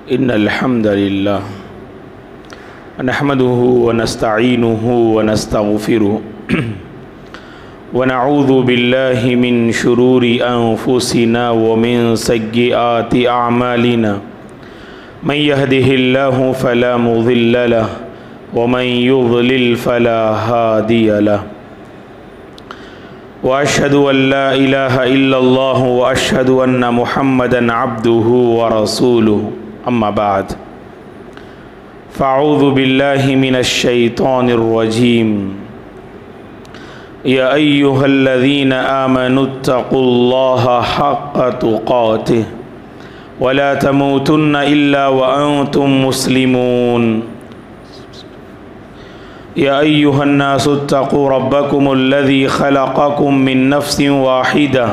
إن الحمد لله نحمده ونستعينه ونستغفره ونعوذ بالله من شرور أنفسنا ومن سيئات أعمالنا من يهده الله فلا مضل له ومن يضلل فلا هادي له وأشهد أن لا إله إلا الله وأشهد أن محمدًا عبده ورسوله أما بعد فأعوذ بالله من الشيطان الرجيم يا أيها الذين آمنوا اتقوا الله حق تقاته ولا تموتن إلا وأنتم مسلمون يا أيها الناس اتقوا ربكم الذي خلقكم من نفس واحدة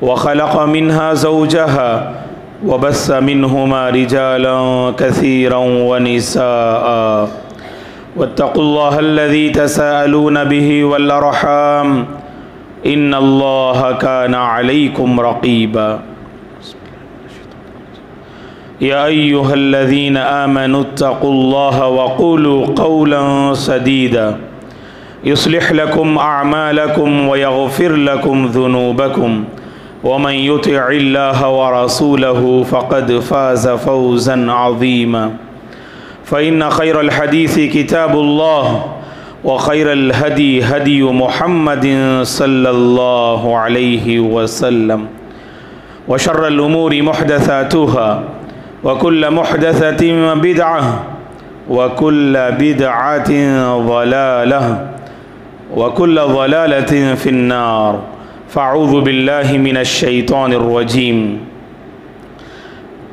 وخلق منها زوجها وبث منهما رجالا كثيرا ونساء واتقوا الله الذي تساءلون به والأرحام إن الله كان عليكم رقيبا يا أيها الذين آمنوا اتقوا الله وقولوا قولا سديدا يصلح لكم أعمالكم ويغفر لكم ذنوبكم ومن يطع الله ورسوله فقد فاز فوزا عظيما فإن خير الحديث كتاب الله وخير الهدي هدي محمد صلى الله عليه وسلم وشر الأمور محدثاتها وكل محدثة بدعة وكل بدعة ضلالة وكل ضلالة في النار فأعوذ بالله من الشيطان الرجيم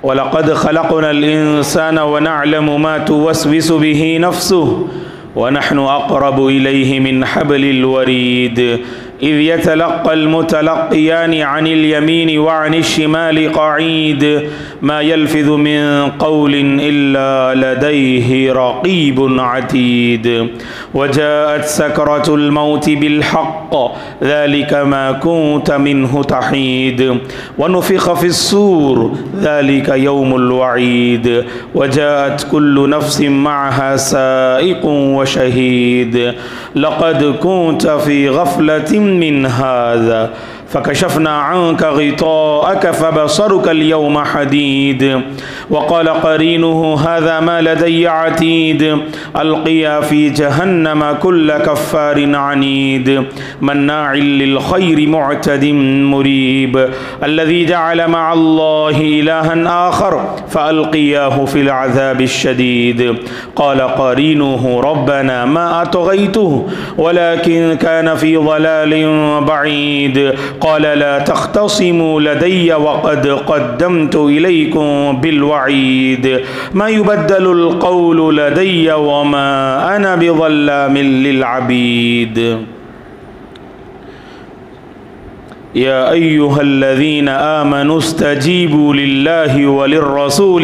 ولقد خلقنا الإنسان ونعلم ما توسوس به نفسه ونحن أقرب إليه من حبل الوريد إذ يتلقى المتلقيان عن اليمين وعن الشمال قعيد ما يلفظ من قول إلا لديه رقيب عتيد وجاءت سكرة الموت بالحق ذلك ما كنت منه تحيد ونفخ في الصور ذلك يوم الوعيد وجاءت كل نفس معها سائق وشهيد لقد كنت في غفلة من هذا فكشفنا عنك غطاءك فبصرك اليوم حديد وقال قرينه هذا ما لدي عتيد ألقيا في جهنم كل كفار عنيد مناع للخير معتد مريب الذي جعل مع الله إلها آخر فألقياه في العذاب الشديد قال قرينه ربنا ما أطغيته ولكن كان في ضلال بعيد قال لا تختصموا لدي وقد قدمت إليكم بالوعيد ما يبدل القول لدي وما أنا بظلام للعبيد يا أيها الذين آمنوا استجيبوا لله وللرسول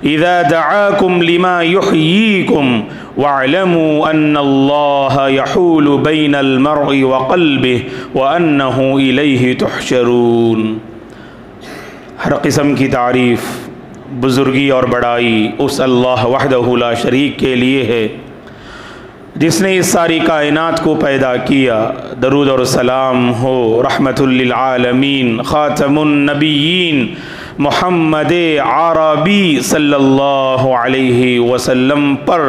إذا دعاكم لما يحييكم واعلموا أن الله يحول بين المرء وقلبه وأنه إليه تحشرون ہر قسم کی تعریف بزرگی اور بڑائی اس اللہ وحدہ لا شریک کے لیے ہے جس نے اس ساری کائنات کو پیدا کیا درود اور سلام ہو رحمت للعالمین خاتم النبیین محمد عربی صلی اللہ علیہ وسلم پر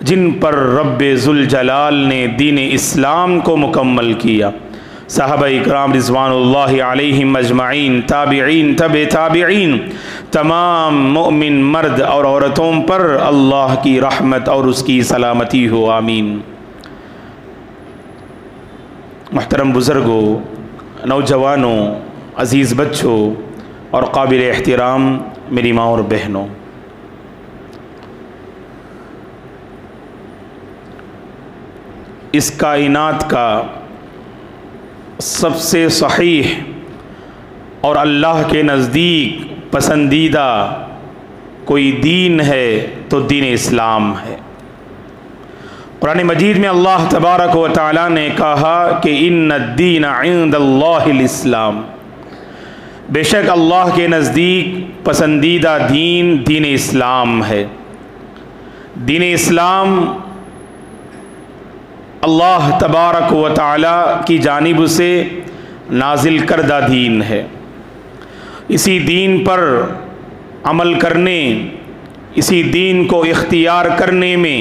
جن پر رب ذوالجلال نے دین اسلام کو مکمل کیا صحابہ اکرام رضوان اللہ علیہم اجمعین تابعین تبع تابعین تمام مؤمن مرد اور عورتوں پر اللہ کی رحمت اور اس کی سلامتی ہو آمین محترم بزرگوں نوجوانوں عزیز بچوں اور قابل احترام میری ماں اور بہنوں اس کائنات کا سب سے صحیح اور اللہ کے نزدیک پسندیدہ کوئی دین ہے تو دین اسلام ہے قرآن مجید میں اللہ تبارک و تعالیٰ نے کہا کہ ان الدین عند اللہ الاسلام بے شک اللہ کے نزدیک پسندیدہ دین دین اسلام ہے۔ دین اسلام اللہ تبارک و تعالی کی جانب سے نازل کردہ دین ہے۔ اسی دین پر عمل کرنے، اسی دین کو اختیار کرنے میں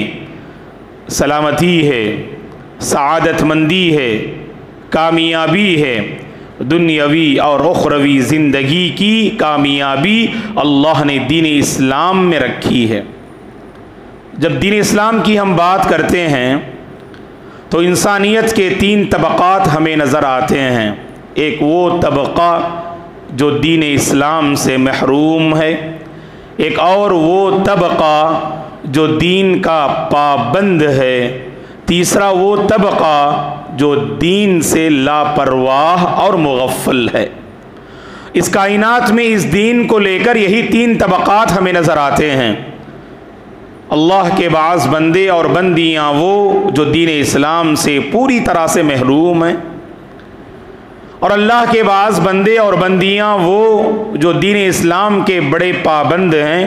سلامتی ہے، سعادت مندی ہے، کامیابی ہے، دنیاوی اور اخروی زندگی کی کامیابی اللہ نے دین اسلام میں رکھی ہے۔ جب دین اسلام کی ہم بات کرتے ہیں تو انسانیت کے 3 طبقات ہمیں نظر آتے ہیں۔ ایک وہ طبقہ جو دین اسلام سے محروم ہے، ایک اور وہ طبقہ جو دین کا پابند ہے، تیسرا وہ طبقہ جو دین سے لاپرواہ اور مغفل ہے۔ اس کائنات میں اس دین کو لے کر یہی 3 طبقات ہمیں نظر آتے ہیں۔ اللہ کے بعض بندے اور بندیاں وہ جو دین اسلام سے پوری طرح سے محروم ہیں، اور اللہ کے بعض بندے اور بندیاں وہ جو دین اسلام کے بڑے پابند ہیں،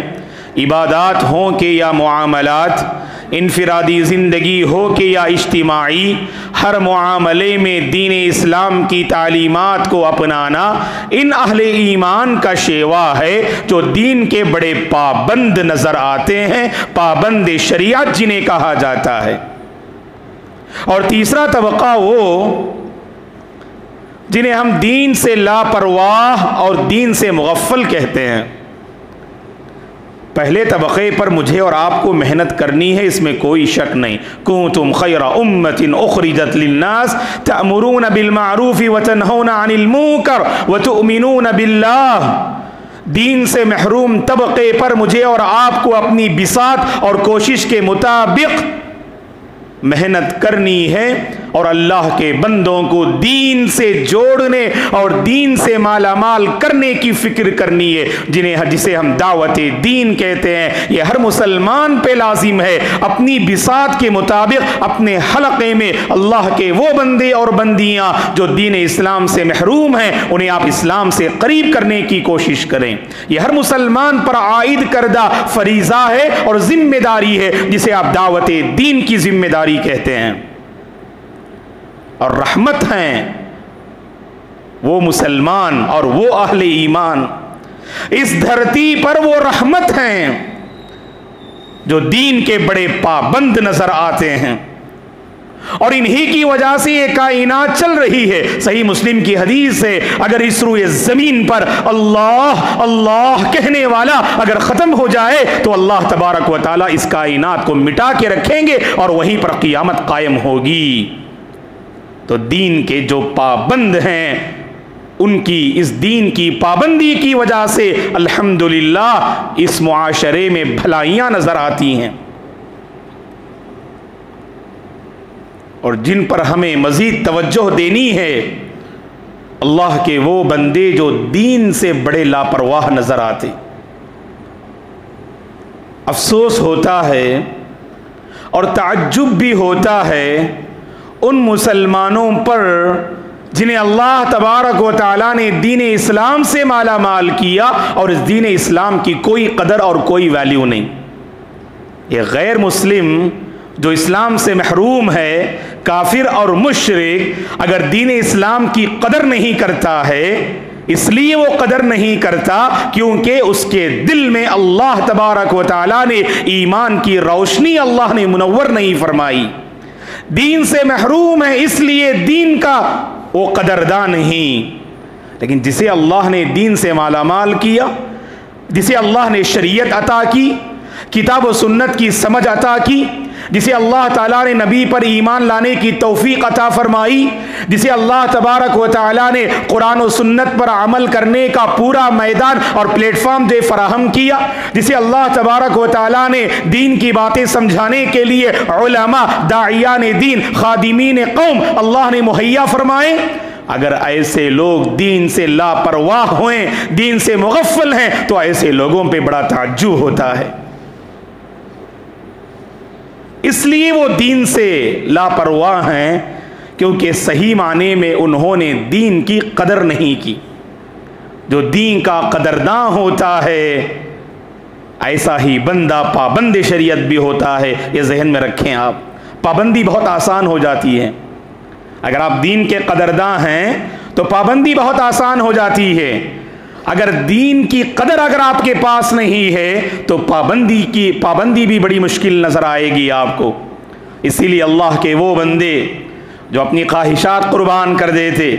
عبادات ہوں کہ یا معاملات، انفرادی زندگی ہو کہ یا اجتماعی، ہر معاملے میں دین اسلام کی تعلیمات کو اپنانا ان اہل ایمان کا شیوا ہے جو دین کے بڑے پابند نظر آتے ہیں، پابند شریعت جنہیں کہا جاتا ہے۔ اور تیسرا طبقہ وہ جنہیں ہم دین سے لاپرواہ اور دین سے مغفل کہتے ہیں۔ پہلے طبقے پر مجھے اور آپ کو محنت کرنی ہے، اس میں کوئی شک نہیں۔ کنتم خیر امۃ اخرجت للناس تأمرون بالمعروف وتنہون عن المنکر وتؤمنون باللہ۔ دین سے محروم طبقے پر مجھے اور آپ کو اپنی بساط اور کوشش کے مطابق محنت کرنی ہے اور اللہ کے بندوں کو دین سے جوڑنے اور دین سے مالا مال کرنے کی فکر کرنی ہے، جسے ہم دعوت دین کہتے ہیں۔ یہ ہر مسلمان پہ لازم ہے اپنی بساط کے مطابق اپنے حلقے میں اللہ کے وہ بندے اور بندیاں جو دین اسلام سے محروم ہیں انہیں آپ اسلام سے قریب کرنے کی کوشش کریں۔ یہ ہر مسلمان پر عائد کردہ فریضہ ہے اور ذمہ داری ہے جسے آپ دعوت دین کی ذمہ داری کہتے ہیں۔ اور رحمت ہیں وہ مسلمان اور وہ اہل ایمان، اس دھرتی پر وہ رحمت ہیں جو دین کے بڑے پابند نظر آتے ہیں، اور انہی کی وجہ سے یہ کائنات چل رہی ہے۔ صحیح مسلم کی حدیث ہے، اگر اس روئے زمین پر اللہ اللہ کہنے والا اگر ختم ہو جائے تو اللہ تبارک و تعالیٰ اس کائنات کو مٹا کے رکھیں گے اور وہیں پر قیامت قائم ہوگی۔ تو دین کے جو پابند ہیں ان کی اس دین کی پابندی کی وجہ سے الحمدللہ اس معاشرے میں بھلائیاں نظر آتی ہیں، اور جن پر ہمیں مزید توجہ دینی ہے اللہ کے وہ بندے جو دین سے بڑے لاپرواہ نظر آتے۔ افسوس ہوتا ہے اور تعجب بھی ہوتا ہے ان مسلمانوں پر جنہیں اللہ تبارک و تعالیٰ نے دین اسلام سے مالا مال کیا اور اس دین اسلام کی کوئی قدر اور کوئی ویلیو نہیں۔ یہ غیر مسلم جو اسلام سے محروم ہے، کافر اور مشرک، اگر دین اسلام کی قدر نہیں کرتا ہے، اس لیے وہ قدر نہیں کرتا کیونکہ اس کے دل میں اللہ تبارک و تعالیٰ نے ایمان کی روشنی اللہ نے منور نہیں فرمائی۔ دین سے محروم ہے اس لیے دین کا وہ قدردان نہیں۔ لیکن جسے اللہ نے دین سے مالا مال کیا، جسے اللہ نے شریعت عطا کی، کتاب و سنت کی سمجھ عطا کی، جسے اللہ تعالیٰ نے نبی پر ایمان لانے کی توفیق عطا فرمائی، جسے اللہ تبارک و تعالیٰ نے قرآن و سنت پر عمل کرنے کا پورا میدان اور پلیٹ فارم دے فراہم کیا، جسے اللہ تبارک و تعالیٰ نے دین کی باتیں سمجھانے کے لیے علماء، داعیان دین، خادمین قوم اللہ نے مہیا فرمائے، اگر ایسے لوگ دین سے لاپرواہ ہوئیں، دین سے مغفل ہیں، تو ایسے لوگوں پہ بڑا تعجب ہوتا ہے۔ اس لیے وہ دین سے لاپرواہ ہیں کیونکہ صحیح معنی میں انہوں نے دین کی قدر نہیں کی۔ جو دین کا قدرداں ہوتا ہے ایسا ہی بندہ پابند شریعت بھی ہوتا ہے. یہ ذہن میں رکھیں آپ. پابندی بہت آسان ہو جاتی ہے. اگر آپ دین کے قدرداں ہیں تو پابندی بہت آسان ہو جاتی ہے. اگر دین کی قدر اگر آپ کے پاس نہیں ہے تو پابندی بھی بڑی مشکل نظر آئے گی آپ کو. اسی لیے اللہ کے وہ بندے جو اپنی خواہشات قربان کر دیتے,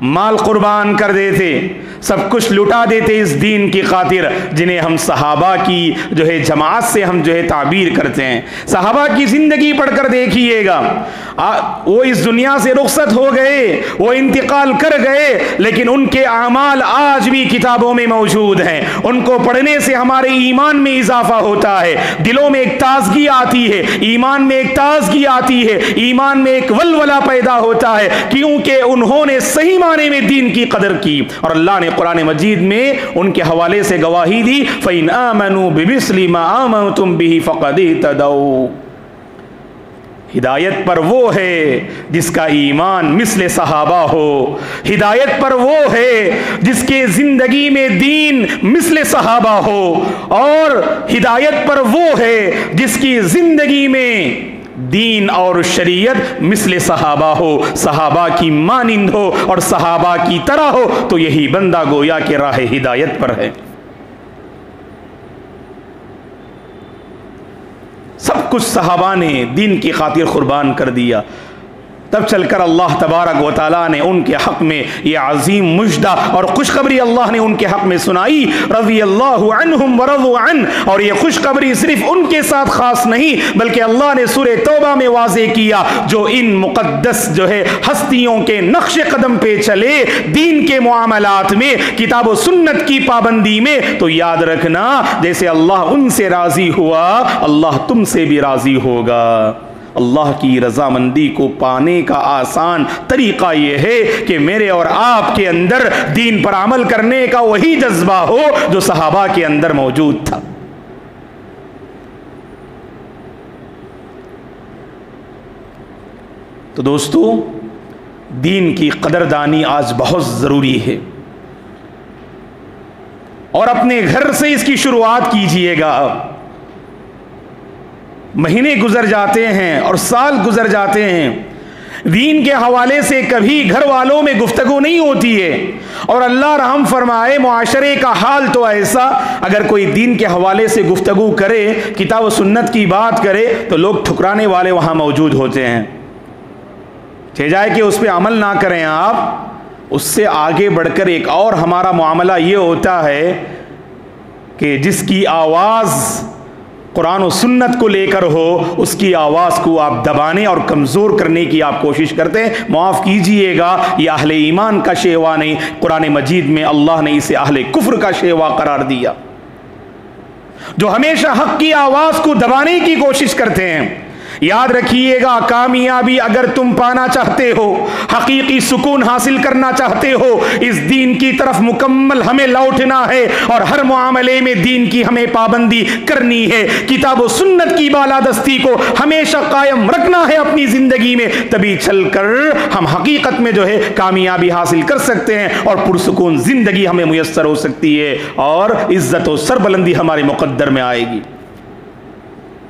مال قربان کر دیتے, سب کچھ لٹا دیتے اس دین کی خاطر, جنہیں ہم صحابہ کی جو ہے جماعت سے ہم جو ہے تعبیر کرتے ہیں. صحابہ کی زندگی پڑھ کر دیکھیے گا, وہ اس دنیا سے رخصت ہو گئے, وہ انتقال کر گئے, لیکن ان کے اعمال آج بھی کتابوں میں موجود ہیں. ان کو پڑھنے سے ہمارے ایمان میں اضافہ ہوتا ہے, دلوں میں ایک تازگی آتی ہے, ایمان میں ایک تازگی آتی ہے, ایمان میں ایک ولولہ پیدا ہوتا ہے, کیونکہ انہوں نے صحیح معنی میں دین کی قدر کی. اور اللہ نے قرآن مجید میں ان کے حوالے سے گواہی دی, فَإِنْ آمَنُوا بِمِثْلِ مَا آمَنْتُمْ بِهِ فَقَدِ اهْتَدَوْا. ہدایت پر وہ ہے جس کا ایمان مثل صحابہ ہو. ہدایت پر وہ ہے جس کے زندگی میں دین مثل صحابہ ہو, اور ہدایت پر وہ ہے جس کی زندگی میں دین اور شریعت مثل صحابہ ہو, صحابہ کی مانند ہو اور صحابہ کی طرح ہو. تو یہی بندہ گویا کہ راہ ہدایت پر ہے. سب کچھ صحابہ نے دین کی خاطر قربان کر دیا, تب چل کر اللہ تبارک و تعالیٰ نے ان کے حق میں یہ عظیم مجدہ اور خوشخبری اللہ نے ان کے حق میں سنائی. رضی اللہ عنہم ورضوا عنہ. اور یہ خوشخبری صرف ان کے ساتھ خاص نہیں بلکہ اللہ نے سورہ توبہ میں واضح کیا, جو ان مقدس جو ہے ہستیوں کے نقش قدم پہ چلے دین کے معاملات میں, کتاب و سنت کی پابندی میں, تو یاد رکھنا جیسے اللہ ان سے راضی ہوا اللہ تم سے بھی راضی ہوگا. اللہ کی رضامندی کو پانے کا آسان طریقہ یہ ہے کہ میرے اور آپ کے اندر دین پر عمل کرنے کا وہی جذبہ ہو جو صحابہ کے اندر موجود تھا. تو دوستو, دین کی قدردانی آج بہت ضروری ہے, اور اپنے گھر سے اس کی شروعات کیجئے گا. مہینے گزر جاتے ہیں اور سال گزر جاتے ہیں, دین کے حوالے سے کبھی گھر والوں میں گفتگو نہیں ہوتی ہے. اور اللہ رحم فرمائے معاشرے کا حال تو ایسا, اگر کوئی دین کے حوالے سے گفتگو کرے, کتاب و سنت کی بات کرے, تو لوگ ٹھکرانے والے وہاں موجود ہوتے ہیں. چہ جائے کہ اس پہ عمل نہ کریں آپ, اس سے آگے بڑھ کر ایک اور ہمارا معاملہ یہ ہوتا ہے کہ جس کی آواز قرآن و سنت کو لے کر ہو, اس کی آواز کو آپ دبانے اور کمزور کرنے کی آپ کوشش کرتے ہیں. معاف کیجئے گا, یہ اہل ایمان کا شیوا نہیں, قرآن مجید میں اللہ نے اسے اہل کفر کا شیوا قرار دیا, جو ہمیشہ حق کی آواز کو دبانے کی کوشش کرتے ہیں. یاد رکھیے گا, کامیابی اگر تم پانا چاہتے ہو, حقیقی سکون حاصل کرنا چاہتے ہو, اس دین کی طرف مکمل ہمیں لوٹنا ہے, اور ہر معاملے میں دین کی ہمیں پابندی کرنی ہے. کتاب و سنت کی بالادستی کو ہمیشہ قائم رکھنا ہے اپنی زندگی میں, تبھی چل کر ہم حقیقت میں جو ہے کامیابی حاصل کر سکتے ہیں, اور پرسکون زندگی ہمیں میسر ہو سکتی ہے, اور عزت و سربلندی ہمارے مقدر میں آئے گی.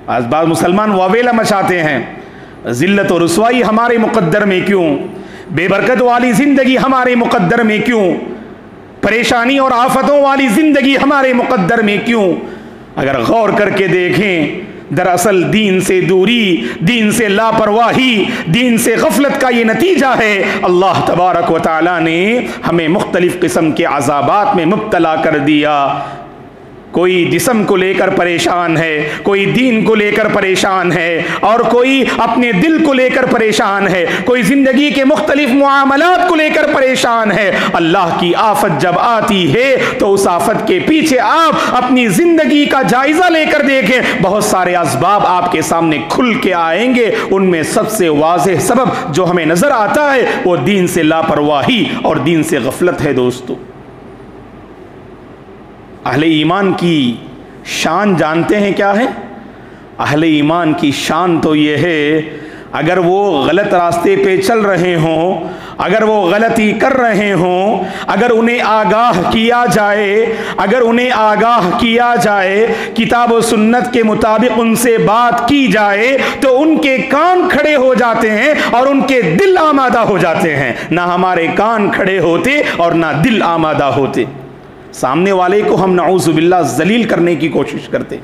آج بعض مسلمان واویلا مچاتے ہیں, ذلت و رسوائی ہمارے مقدر میں کیوں, بے برکت والی زندگی ہمارے مقدر میں کیوں, پریشانی اور آفتوں والی زندگی ہمارے مقدر میں کیوں. اگر غور کر کے دیکھیں, دراصل دین سے دوری, دین سے لاپرواہی, دین سے غفلت کا یہ نتیجہ ہے. اللہ تبارک و تعالی نے ہمیں مختلف قسم کے عذابات میں مبتلا کر دیا. کوئی جسم کو لے کر پریشان ہے, کوئی دین کو لے کر پریشان ہے, اور کوئی اپنے دل کو لے کر پریشان ہے, کوئی زندگی کے مختلف معاملات کو لے کر پریشان ہے. اللہ کی آفت جب آتی ہے تو اس آفت کے پیچھے آپ اپنی زندگی کا جائزہ لے کر دیکھیں, بہت سارے اسباب آپ کے سامنے کھل کے آئیں گے. ان میں سب سے واضح سبب جو ہمیں نظر آتا ہے وہ دین سے لاپرواہی اور دین سے غفلت ہے. دوستو, اہل ایمان کی شان جانتے ہیں کیا ہے؟ اہل ایمان کی شان تو یہ ہے, اگر وہ غلط راستے پہ چل رہے ہوں اگر وہ غلطی کر رہے ہوں، اگر انہیں آگاہ کیا جائے کتاب و سنت کے مطابق ان سے بات کی جائے تو ان کے کان کھڑے ہو جاتے ہیں اور ان کے دل آمادہ ہو جاتے ہیں۔ نہ ہمارے کان کھڑے ہوتے اور نہ دل آمادہ ہوتے، سامنے والے کو ہم نعوذ باللہ ذلیل کرنے کی کوشش کرتے۔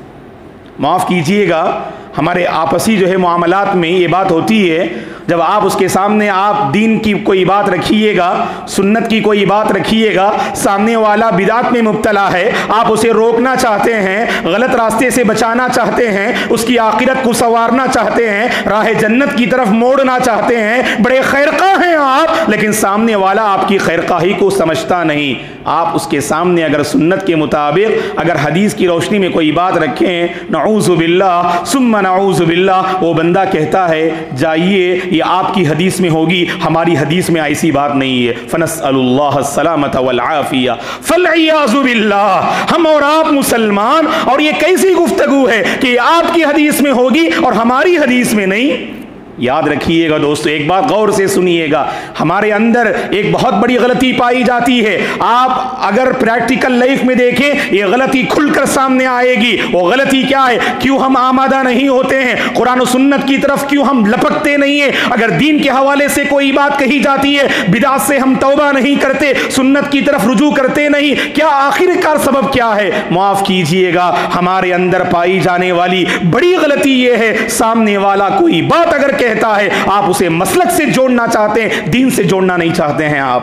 معاف کیجئے گا، ہمارے آپسی جو ہے معاملات میں یہ بات ہوتی ہے، جب آپ اس کے سامنے آپ دین کی کوئی بات رکھیے گا، سنت کی کوئی بات رکھیے گا، سامنے والا بدعت میں مبتلا ہے، آپ اسے روکنا چاہتے ہیں، غلط راستے سے بچانا چاہتے ہیں، اس کی آخرت کو سنوارنا چاہتے ہیں، راہ جنت کی طرف موڑنا چاہتے ہیں، بڑے خیرخواہ ہیں آپ، لیکن سامنے والا آپ کی خیرخواہی کو سمجھتا نہیں۔ آپ اس کے سامنے اگر سنت کے مطابق اگر حدیث کی روشنی میں کوئی بات رکھیں، نعوذ باللہ ثم نعوذ باللہ، وہ بندہ کہتا ہے جائیے یہ آپ کی حدیث میں ہوگی، ہماری حدیث میں ایسی بات نہیں ہے۔ فنسأل اللہ السلامۃ والعافیہ، فالعیاذ باللہ۔ ہم اور آپ مسلمان، اور یہ کیسی گفتگو ہے کہ آپ کی حدیث میں ہوگی اور ہماری حدیث میں نہیں؟ یاد رکھیے گا دوستو، ایک بات غور سے سنیے گا، ہمارے اندر ایک بہت بڑی غلطی پائی جاتی ہے۔ آپ اگر پریکٹیکل لائف میں دیکھیں، یہ غلطی کھل کر سامنے آئے گی۔ وہ غلطی کیا ہے؟ کیوں ہم آمادہ نہیں ہوتے ہیں قرآن و سنت کی طرف، کیوں ہم لپکتے نہیں ہیں؟ اگر دین کے حوالے سے کوئی بات کہی جاتی ہے، بدعت سے ہم توبہ نہیں کرتے، سنت کی طرف رجوع کرتے نہیں، کیا آخر کار سبب کیا ہے؟ معاف کیجئے گا، ہمارے اندر پائی جانے والی بڑی غلطی یہ ہے، سامنے والا کوئی بات اگر کہتا ہے، آپ اسے مسلک سے جوڑنا چاہتے ہیں، دین سے جوڑنا نہیں چاہتے ہیں۔ آپ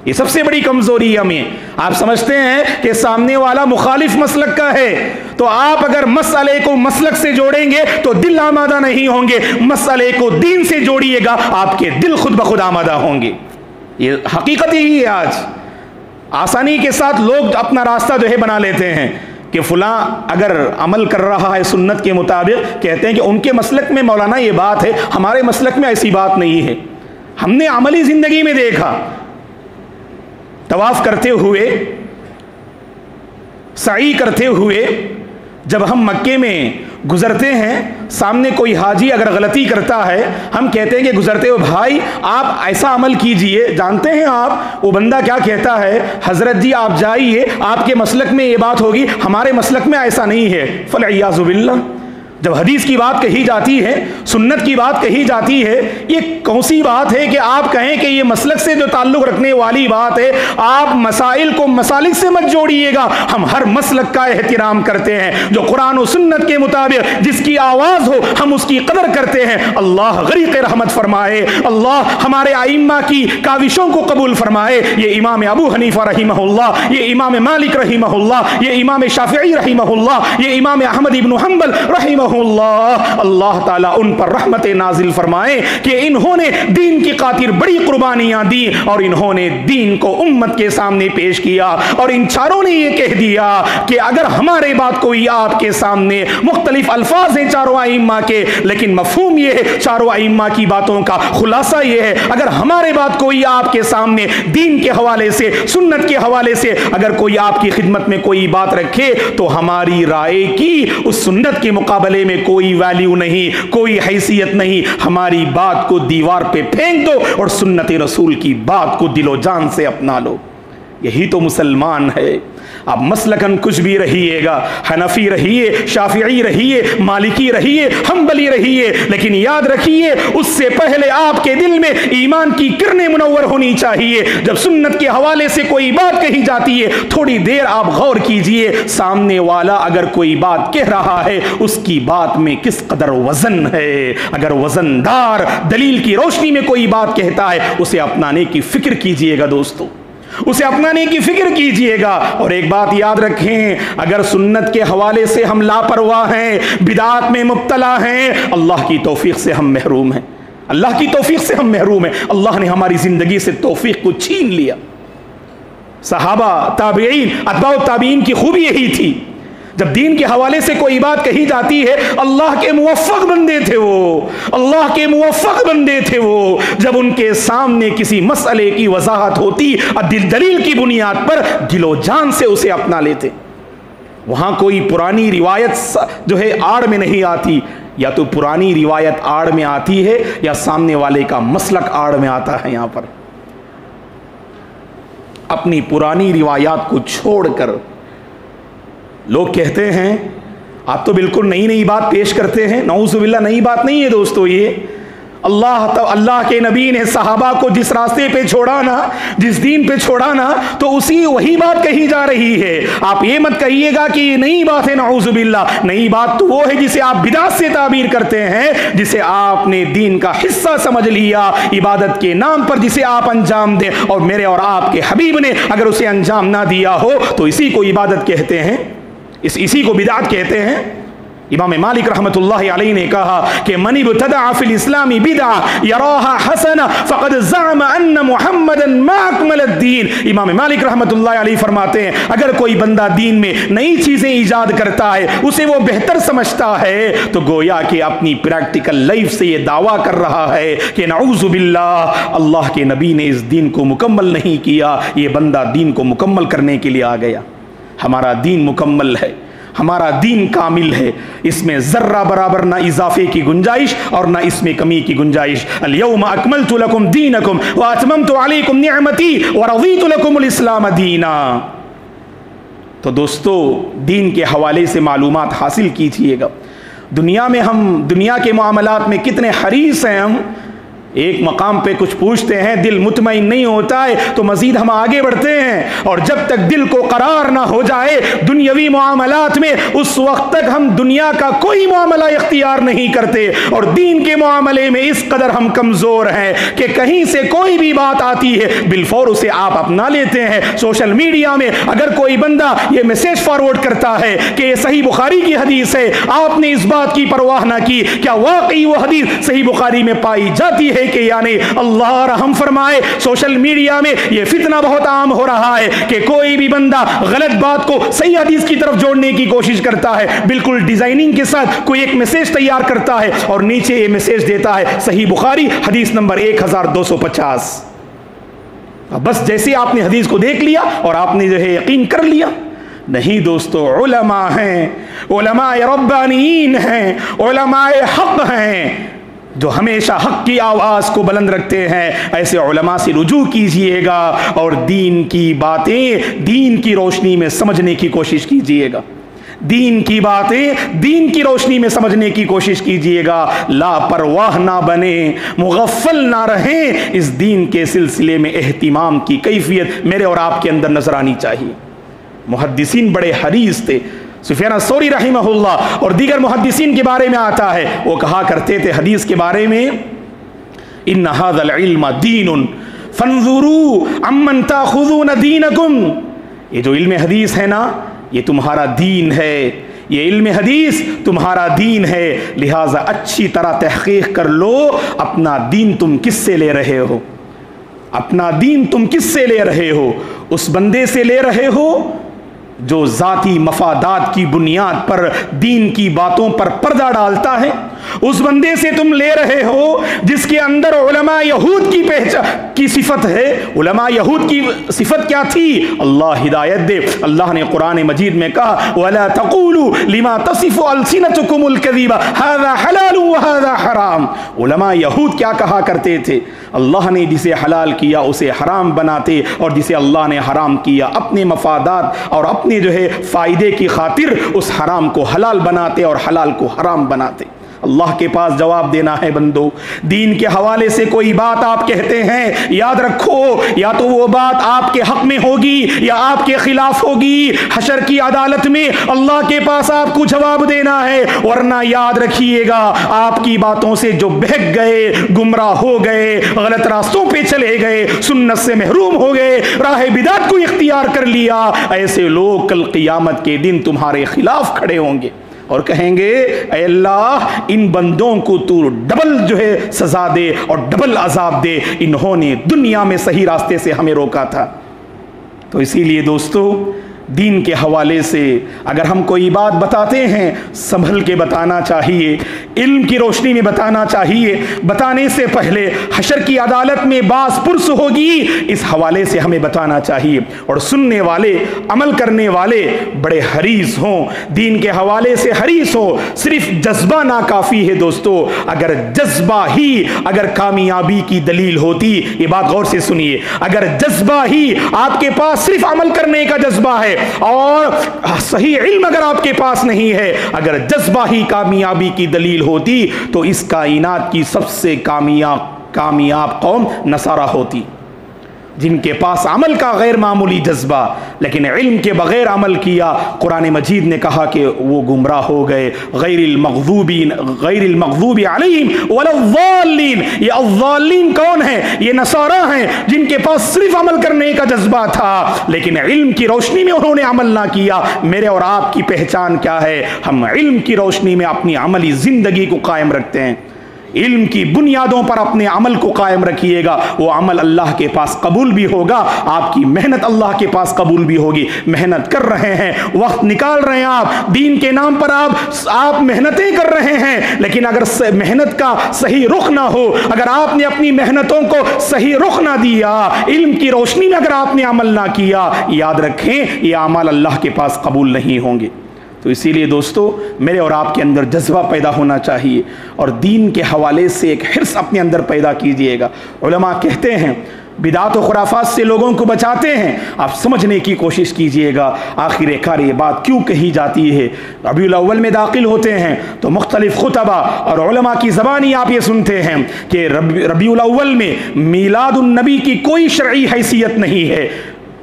یہ سب سے بڑی کمزوری ہے ہمیں۔ آپ سمجھتے ہیں کہ سامنے والا مخالف مسلک کا ہے، تو آپ اگر مسئلے کو مسلک سے جوڑیں گے تو دل آمادہ نہیں ہوں گے، مسئلے کو دین سے جوڑیے گا، آپ کے دل خود بخود آمادہ ہوں گے۔ یہ حقیقت ہی ہے۔ آج آسانی کے ساتھ لوگ اپنا راستہ جو ہے بنا لیتے ہیں کہ فلاں اگر عمل کر رہا ہے سنت کے مطابق، کہتے ہیں کہ ان کے مسلک میں مولانا یہ بات ہے، ہمارے مسلک میں ایسی بات نہیں ہے۔ ہم نے عملی زندگی میں دیکھا، طواف کرتے ہوئے، سعی کرتے ہوئے، جب ہم مکے میں گزرتے ہیں، سامنے کوئی حاجی اگر غلطی کرتا ہے، ہم کہتے ہیں کہ گزرتے ہوئے بھائی آپ ایسا عمل کیجئے۔ جانتے ہیں آپ وہ بندہ کیا کہتا ہے؟ حضرت جی آپ جائیے، آپ کے مسلک میں یہ بات ہوگی، ہمارے مسلک میں ایسا نہیں ہے۔ فالعیاذ باللہ۔ جب حدیث کی بات کہی جاتی ہے، سنت کی بات کہی جاتی ہے، یہ کون سی بات ہے کہ آپ کہیں کہ یہ مسلک سے جو تعلق رکھنے والی بات ہے؟ آپ مسائل کو مسالک سے مت جوڑیے گا۔ ہم ہر مسلک کا احترام کرتے ہیں، جو قرآن و سنت کے مطابق جس کی آواز ہو ہم اس کی قدر کرتے ہیں۔ اللہ غریق رحمت فرمائے، اللہ ہمارے ائمہ کی کاوشوں کو قبول فرمائے۔ یہ امام ابو حنیفہ رحمہ اللہ، یہ امام مالک رحمہ اللہ، یہ امام شافعی رحمہ اللہ، یہ امام احمد بن حنبل رحمہ اللہ، اللہ تعالیٰ ان پر رحمت نازل فرمائے کہ انہوں نے دین کی خاطر بڑی قربانیاں دی اور انہوں نے دین کو امت کے سامنے پیش کیا، اور ان چاروں نے یہ کہہ دیا کہ اگر ہمارے بات کوئی آپ کے سامنے، مختلف الفاظ ہیں چاروں ائمہ کے، لیکن مفہوم یہ ہے، چاروں ائمہ کی باتوں کا خلاصہ یہ ہے، اگر ہمارے بات کوئی آپ کے سامنے دین کے حوالے سے، سنت کے حوالے سے اگر کوئی آپ کی خدمت میں کوئی بات رکھے تو ہماری رائے کی اس سنت کے مقابلے میں کوئی ویلیو نہیں، کوئی حیثیت نہیں۔ ہماری بات کو دیوار پہ پھینک دو اور سنت رسول کی بات کو دل و جان سے اپنا لو۔ یہی تو مسلمان ہے۔ آپ مسلکن کچھ بھی رہیے گا، حنفی رہیے، شافعی رہیے، مالکی رہیے، حنبلی رہیے، لیکن یاد رکھیے اس سے پہلے آپ کے دل میں ایمان کی کرنیں منور ہونی چاہیے۔ جب سنت کے حوالے سے کوئی بات کہی جاتی ہے، تھوڑی دیر آپ غور کیجئے، سامنے والا اگر کوئی بات کہہ رہا ہے، اس کی بات میں کس قدر وزن ہے۔ اگر وزن دار دلیل کی روشنی میں کوئی بات کہتا ہے، اسے اپنانے کی فکر کیجئے گا دوستو، اسے اپنانے کی فکر کیجئے گا۔ اور ایک بات یاد رکھیں، اگر سنت کے حوالے سے ہم لاپرواہ ہیں، بدعات میں مبتلا ہیں، اللہ کی توفیق سے ہم محروم ہیں، اللہ کی توفیق سے ہم محروم ہیں۔ اللہ نے ہماری زندگی سے توفیق کو چھین لیا۔ صحابہ، تابعین، اتباع التابعین کی خوبی یہی تھی، جب دین کے حوالے سے کوئی بات کہی جاتی ہے، اللہ کے موفق بندے تھے وہ، اللہ کے موفق بندے تھے وہ، جب ان کے سامنے کسی مسئلے کی وضاحت ہوتی، دلیل کی بنیاد پر دل و جان سے اسے اپنا لیتے۔ وہاں کوئی پرانی روایت جو ہے آڑ میں نہیں آتی، یا تو پرانی روایت آڑ میں آتی ہے یا سامنے والے کا مسلک آڑ میں آتا ہے۔ یہاں پر اپنی پرانی روایات کو چھوڑ کر لوگ کہتے ہیں آپ تو بالکل نئی نئی بات پیش کرتے ہیں. نعوذ باللہ نئی بات نہیں ہے دوستو. یہ اللہ کے نبی نے صحابہ کو جس راستے پہ چھوڑا نا, جس دین پہ چھوڑا نا, تو وہی بات کہی جا رہی ہے. آپ یہ مت کہیے گا کہ یہ نئی بات ہے. نعوذ باللہ نئی بات تو وہ ہے جسے آپ بدعت سے تعبیر کرتے ہیں, جسے آپ نے دین کا حصہ سمجھ لیا عبادت کے نام پر, جسے آپ انجام دیں, اور میرے اور آپ کے حبیب نے اگر اسے انجام نہ دیا ہو تو اسی کو عبادت کہتے ہیں, اسی کو بدعت کہتے ہیں. امام مالک رحمۃ اللہ علیہ نے کہا کہ من ابتدع فی الاسلام بدعہ یراها حسنہ فقد زعم ان محمدا ما اکمل الدین. امام مالک رحمۃ اللہ علیہ فرماتے ہیں اگر کوئی بندہ دین میں نئی چیزیں ایجاد کرتا ہے, اسے وہ بہتر سمجھتا ہے, تو گویا کہ اپنی پریکٹیکل لائف سے یہ دعویٰ کر رہا ہے کہ نعوذ باللہ اللہ کے نبی نے اس دین کو مکمل نہیں کیا, یہ بندہ دین کو مکمل کرنے کے لیے آ گیا. ہمارا دین مکمل ہے, ہمارا دین کامل ہے, اس میں ذرہ برابر نہ اضافے کی گنجائش اور نہ اس میں کمی کی گنجائش. الیوم اکملت لکم دینکم واتممت علیکم نعمتی ورضیت لکم الاسلام دینا. تو دوستو دین کے حوالے سے معلومات حاصل کیجیے گا. دنیا کے معاملات میں کتنے حریص ہیں ہم. ایک مقام پہ کچھ پوچھتے ہیں, دل مطمئن نہیں ہوتا ہے تو مزید ہم آگے بڑھتے ہیں, اور جب تک دل کو قرار نہ ہو جائے دنیاوی معاملات میں, اس وقت تک ہم دنیا کا کوئی معاملہ اختیار نہیں کرتے. اور دین کے معاملے میں اس قدر ہم کمزور ہیں کہ کہیں سے کوئی بھی بات آتی ہے بالفور اسے آپ اپنا لیتے ہیں. سوشل میڈیا میں اگر کوئی بندہ یہ میسج فارورڈ کرتا ہے کہ یہ صحیح بخاری کی حدیث ہے, آپ نے اس بات کی پرواہ نہ کی کیا واقعی وہ حدیث صحیح بخاری میں پائی جاتی ہے کہ یعنی اللہ رحم فرمائے. سوشل میڈیا میں یہ فتنہ بہت عام ہو رہا ہے کہ کوئی بھی بندہ غلط بات کو صحیح حدیث کی طرف جوڑنے کی کوشش کرتا ہے, بالکل ڈیزائننگ کے ساتھ کوئی ایک میسج تیار کرتا ہے اور نیچے یہ میسج دیتا ہے صحیح بخاری حدیث نمبر 1250. بس جیسے آپ نے حدیث کو دیکھ لیا اور آپ نے جو ہے یقین کر لیا. نہیں دوستو, علماء ہیں, علماء ربانیین ہیں, علماء حق ہیں جو ہمیشہ حق کی آواز کو بلند رکھتے ہیں. ایسے علماء سے رجوع کیجئے گا اور دین کی باتیں دین کی روشنی میں سمجھنے کی کوشش کیجئے گا. دین کی باتیں دین کی روشنی میں سمجھنے کی کوشش کیجئے گا. لاپرواہ نہ بنیں, مغفل نہ رہیں. اس دین کے سلسلے میں اہتمام کی کیفیت میرے اور آپ کے اندر نظر آنی چاہیے. محدثین بڑے حریص تھے. سفیان الثوری رحمہ اللہ اور دیگر محدثین کے بارے میں آتا ہے, وہ کہا کرتے تھے حدیث کے بارے میں, ان ھذا العلم دین فانظروا عمن تاخذون دینکم. یہ جو علم حدیث ہے نا یہ تمہارا دین ہے, یہ علم حدیث تمہارا دین ہے, لہٰذا اچھی طرح تحقیق کر لو اپنا دین تم کس سے لے رہے ہو. اپنا دین تم کس سے لے رہے ہو؟ اس بندے سے لے رہے ہو جو ذاتی مفادات کی بنیاد پر دین کی باتوں پر پردہ ڈالتا ہے. اس بندے سے تم لے رہے ہو جس کے اندر علماء یہود کی پہچان کی صفت ہے. علماء یہود کی صفت کیا تھی؟ اللہ ہدایت دے. اللہ نے قرآن مجید میں کہا وَلَا تَقُولُوا لِمَا تَصِفُ أَلْسِنَتُكُمُ الْكَذِبَ هَذَا حَلَالٌ وَهَذَا حَرَامٌ. علماء یہود کیا کہا کرتے تھے؟ اللہ نے جسے حلال کیا اسے حرام بناتے, اور جسے اللہ نے حرام کیا اپنے مفادات اور اپنے جو ہے فائدے کی خاطر اس حرام کو حلال بناتے اور حلال کو حرام بناتے. اللہ کے پاس جواب دینا ہے بندو. دین کے حوالے سے کوئی بات آپ کہتے ہیں, یاد رکھو یا تو وہ بات آپ کے حق میں ہوگی یا آپ کے خلاف ہوگی. حشر کی عدالت میں اللہ کے پاس آپ کو جواب دینا ہے, ورنہ یاد رکھیے گا آپ کی باتوں سے جو بہک گئے, گمراہ ہو گئے, غلط راستوں پہ چلے گئے, سنت سے محروم ہو گئے, راہ بدعت کو اختیار کر لیا, ایسے لوگ کل قیامت کے دن تمہارے خلاف کھڑے ہوں گے اور کہیں گے اے اللہ ان بندوں کو تو ڈبل جو ہے سزا دے اور ڈبل عذاب دے, انہوں نے دنیا میں صحیح راستے سے ہمیں روکا تھا. تو اسی لیے دوستو دین کے حوالے سے اگر ہم کوئی بات بتاتے ہیں سنبھل کے بتانا چاہیے، علم کی روشنی میں بتانا چاہیے، بتانے سے پہلے حشر کی عدالت میں باز پرس ہوگی، اس حوالے سے ہمیں بتانا چاہیے، اور سننے والے عمل کرنے والے بڑے حریص ہوں، دین کے حوالے سے حریص ہو۔ صرف جذبہ ناکافی ہے دوستو، اگر جذبہ ہی اگر کامیابی کی دلیل ہوتی، یہ بات غور سے سنیے، اگر جذبہ ہی آپ کے پاس صرف عمل کرنے کا جذبہ ہے اور صحیح علم اگر آپ کے پاس نہیں ہے، اگر جذبہ ہی کامیابی کی دلیل ہوتی تو اس کائنات کی سب سے کامیاب قوم نصارہ ہوتی، جن کے پاس عمل کا غیر معمولی جذبہ لیکن علم کے بغیر عمل کیا۔ قرآن مجید نے کہا کہ وہ گمراہ ہو گئے، غیر المغضوب علیہم ولا الضالین۔ یہ الضالین کون ہیں؟ یہ نصارہ ہیں جن کے پاس صرف عمل کرنے کا جذبہ تھا لیکن علم کی روشنی میں انہوں نے عمل نہ کیا۔ میرے اور آپ کی پہچان کیا ہے؟ ہم علم کی روشنی میں اپنی عملی زندگی کو قائم رکھتے ہیں۔ علم کی بنیادوں پر اپنے عمل کو قائم رکھیے گا، وہ عمل اللہ کے پاس قبول بھی ہوگا، آپ کی محنت اللہ کے پاس قبول بھی ہوگی۔ محنت کر رہے ہیں، وقت نکال رہے ہیں، آپ دین کے نام پر آپ محنتیں کر رہے ہیں، لیکن اگر محنت کا صحیح رخ نہ ہو، اگر آپ نے اپنی محنتوں کو صحیح رخ نہ دیا، علم کی روشنی میں اگر آپ نے عمل نہ کیا، یاد رکھیں یہ اعمال اللہ کے پاس قبول نہیں ہوں گے۔ تو اسی لیے دوستو میرے اور آپ کے اندر جذبہ پیدا ہونا چاہیے اور دین کے حوالے سے ایک حرص اپنے اندر پیدا کیجئے گا۔ علماء کہتے ہیں بدعات و خرافات سے لوگوں کو بچاتے ہیں، آپ سمجھنے کی کوشش کیجئے گا آخر کار یہ بات کیوں کہی جاتی ہے۔ ربیع الاول میں داخل ہوتے ہیں تو مختلف خطبہ اور علماء کی زبانی آپ یہ سنتے ہیں کہ ربیع الاول میں میلاد النبی کی کوئی شرعی حیثیت نہیں ہے،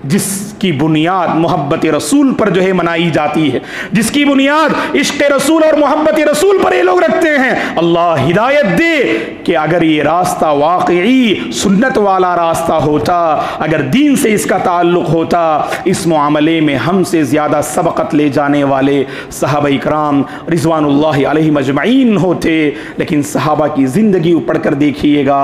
جس کی بنیاد محبت رسول پر جو ہے منائی جاتی ہے، جس کی بنیاد عشق رسول اور محبت رسول پر یہ لوگ رکھتے ہیں۔ اللہ ہدایت دے کہ اگر یہ راستہ واقعی سنت والا راستہ ہوتا، اگر دین سے اس کا تعلق ہوتا، اس معاملے میں ہم سے زیادہ سبقت لے جانے والے صحابہ اکرام رضوان اللہ علیہم اجمعین ہوتے، لیکن صحابہ کی زندگی پڑھ کر دیکھیے گا،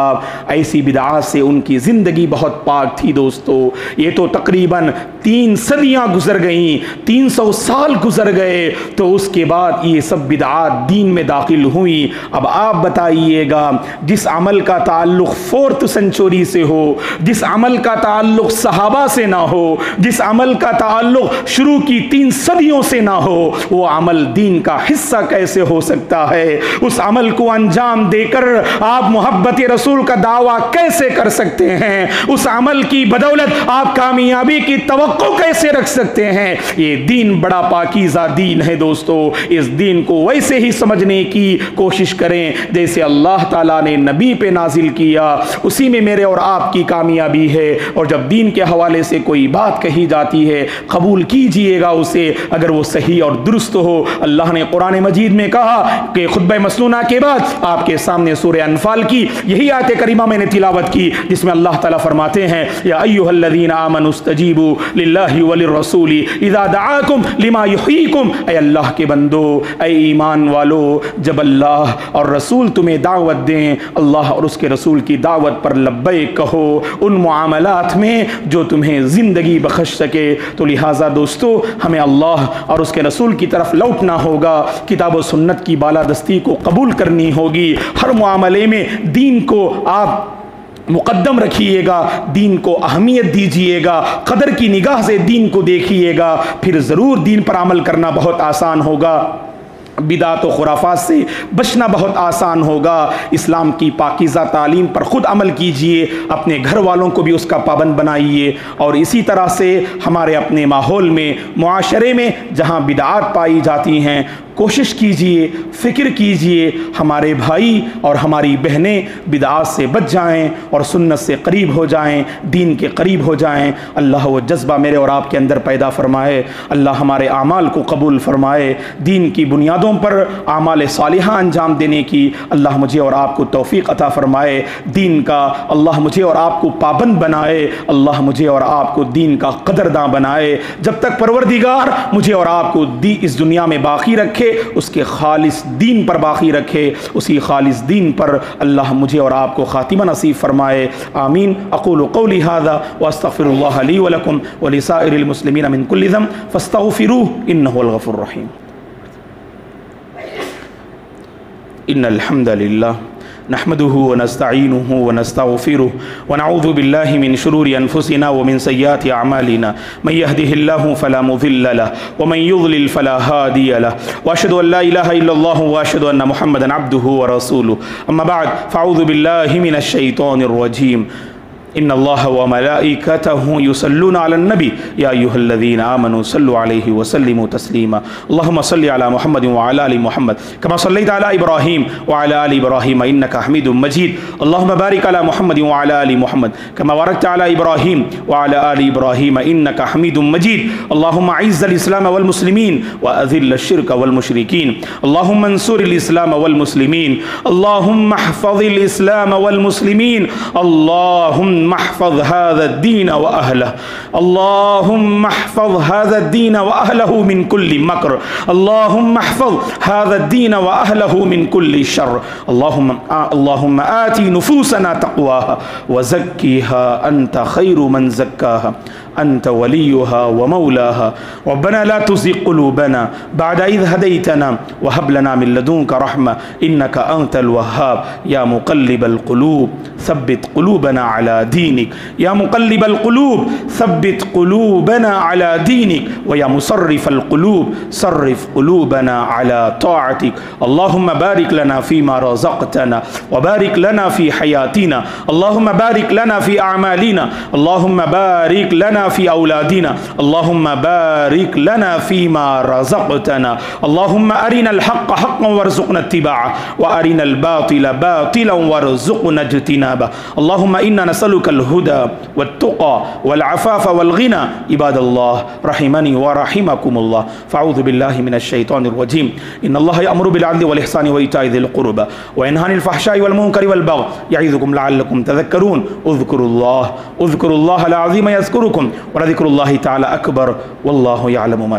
ایسی بدعات سے ان کی زندگی بہت پاک تھی دوستو۔ یہ تو تقریباً 3 صدیاں گزر گئیں، 300 سال گزر گئے تو اس کے بعد یہ سب بدعات دین میں داخل ہوئی۔ اب آپ بتائیے گا جس عمل کا تعلق 4th سنچری سے ہو، جس عمل کا تعلق صحابہ سے نہ ہو، جس عمل کا تعلق شروع کی 3 صدیوں سے نہ ہو، وہ عمل دین کا حصہ کیسے ہو سکتا ہے؟ اس عمل کو انجام دے کر آپ محبت رسول کا دعویٰ کیسے کر سکتے ہیں؟ اس عمل کی بدولت آپ کامیابی کی توقع کیسے رکھ سکتے ہیں؟ یہ دین بڑا پاکیزہ دین ہے دوستو، اس دین کو ویسے ہی سمجھنے کی کوشش کریں جیسے اللہ تعالیٰ نے نبی پہ نازل کیا، اسی میں میرے اور آپ کی کامیابی ہے۔ اور جب دین کے حوالے سے کوئی بات کہی جاتی ہے قبول کیجئے گا اسے، اگر وہ صحیح اور درست ہو۔ اللہ نے قرآن مجید میں کہا کہ خطبہ مسنونہ کے بعد آپ کے سامنے سورہ انفال کی یہی آیت کریمہ میں نے تلاوت کی، جس میں اللہ تعالیٰ فرماتے ہیں یا ایھا الذین آمنوا استجیبوا للہ وللرسول اذا دعاکم لما یحییکم، اے اللہ کے بندو، اے ایمان والو، جب اللہ اور رسول تمہیں دعوت دیں، اللہ اور اس کے رسول کی دعوت پر لبیک کہو ان معاملات میں جو تمہیں زندگی بخش سکے۔ تو لہٰذا دوستو ہمیں اللہ اور اس کے رسول کی طرف لوٹنا ہوگا، کتاب و سنت کی بالادستی کو قبول کرنی ہوگی، ہر معاملے میں دین کو آپ مقدم رکھیے گا، دین کو اہمیت دیجیے گا، قدر کی نگاہ سے دین کو دیکھیے گا، پھر ضرور دین پر عمل کرنا بہت آسان ہوگا، بدعات و خرافات سے بچنا بہت آسان ہوگا۔ اسلام کی پاکیزہ تعلیم پر خود عمل کیجئے، اپنے گھر والوں کو بھی اس کا پابند بنائیے، اور اسی طرح سے ہمارے اپنے ماحول میں، معاشرے میں جہاں بدعات پائی جاتی ہیں کوشش کیجئے، فکر کیجئے ہمارے بھائی اور ہماری بہنیں بدعات سے بچ جائیں اور سنت سے قریب ہو جائیں، دین کے قریب ہو جائیں۔ اللہ وہ جذبہ میرے اور آپ کے اندر پیدا فرمائے، اللہ ہمارے اعمال کو قبول فرمائے، دین کی بنیادوں پر اعمال صالحہ انجام دینے کی اللہ مجھے اور آپ کو توفیق عطا فرمائے، دین کا اللہ مجھے اور آپ کو پابند بنائے، اللہ مجھے اور آپ کو دین کا قدرداں بنائے۔ جب تک پروردگار مجھے اور آپ کو اس دنیا میں باقی رکھے، رکھے، اس کے خالص دین پر باقی رکھے، اسی خالص دین پر اللہ مجھے اور آپ کو خاتمہ نصیب فرمائے، آمین۔ اقول قولی ھذا واستغفر اللہ لی ولکم ولسائر المسلمین من کل ذنب فاستغفروہ انہ الغفور الرحیم۔ ان الحمد للہ نحمده ونستعینه ونستغفره ونعوذ بالله من شرور انفسنا ومن سیئات اعمالنا من يهده الله فلا مضل له ومن يضلل فلا هادي له واشهد ان لا اله الا الله واشهد ان محمدا عبده ورسوله اما بعد فاعوذ بالله من الشیطان الرجیم۔ ان اللہ وملائکته یصلون علی النبی یا ایھا الذین آمنوا صلوا علیہ وسلموا تسلیما۔ اللہم صل علی محمد وعلی آل محمد کما صلیت علی ابراہیم وعلی آل ابراہیم انک حمید مجید۔ اللہم بارک علی محمد وعلی آل محمد کما بارکت علی ابراہیم وعلی آل ابراہیم انک حمید مجید۔ اللہم اعز الاسلام والمسلمین واذل الشرک والمشرکین۔ اللہم انصر الاسلام والمسلمین۔ اللہم احفظ الاسلام والمسلمین۔ اللہم احفظ هذا الدين وأهله، اللهم احفظ هذا الدين وأهله من كل مكر، اللهم احفظ هذا الدين وأهله من كل شر، اللهم آتي نفوسنا تقواها وزكيها أنت خير من زكاها أنت وليها ومولاها، ربنا لا تزغ قلوبنا بعد إذ هديتنا وهب لنا من لدنك رحمة إنك أنت الوهاب، يا مقلب القلوب ثبت قلوبنا على دينك، يا مقلب القلوب ثبت قلوبنا على دينك، ويا مصرف القلوب صرف قلوبنا على طاعتك، اللهم بارك لنا فيما رزقتنا وبارك لنا في حياتنا، اللهم بارك لنا في أعمالنا، اللهم بارك لنا في أولادنا، اللهم بارك لنا فيما رزقتنا، اللهم أرنا الحق حقا وارزقنا اتباعه وأرنا الباطل باطلا وارزقنا اجتنابه، اللهم إنا نسألك الهدى والتقى والعفاف والغنى، عباد الله رحمني ورحمكم الله، فأعوذ بالله من الشيطان الرجيم، إن الله يأمر بالعدل والإحسان وإيتاء ذي القربى وينهى عن الفحشاء والمنكر والبغي يعظكم لعلكم تذكرون، اذكروا الله العظيم يذكركم ولذكر الله تعالى أكبر والله يعلم ما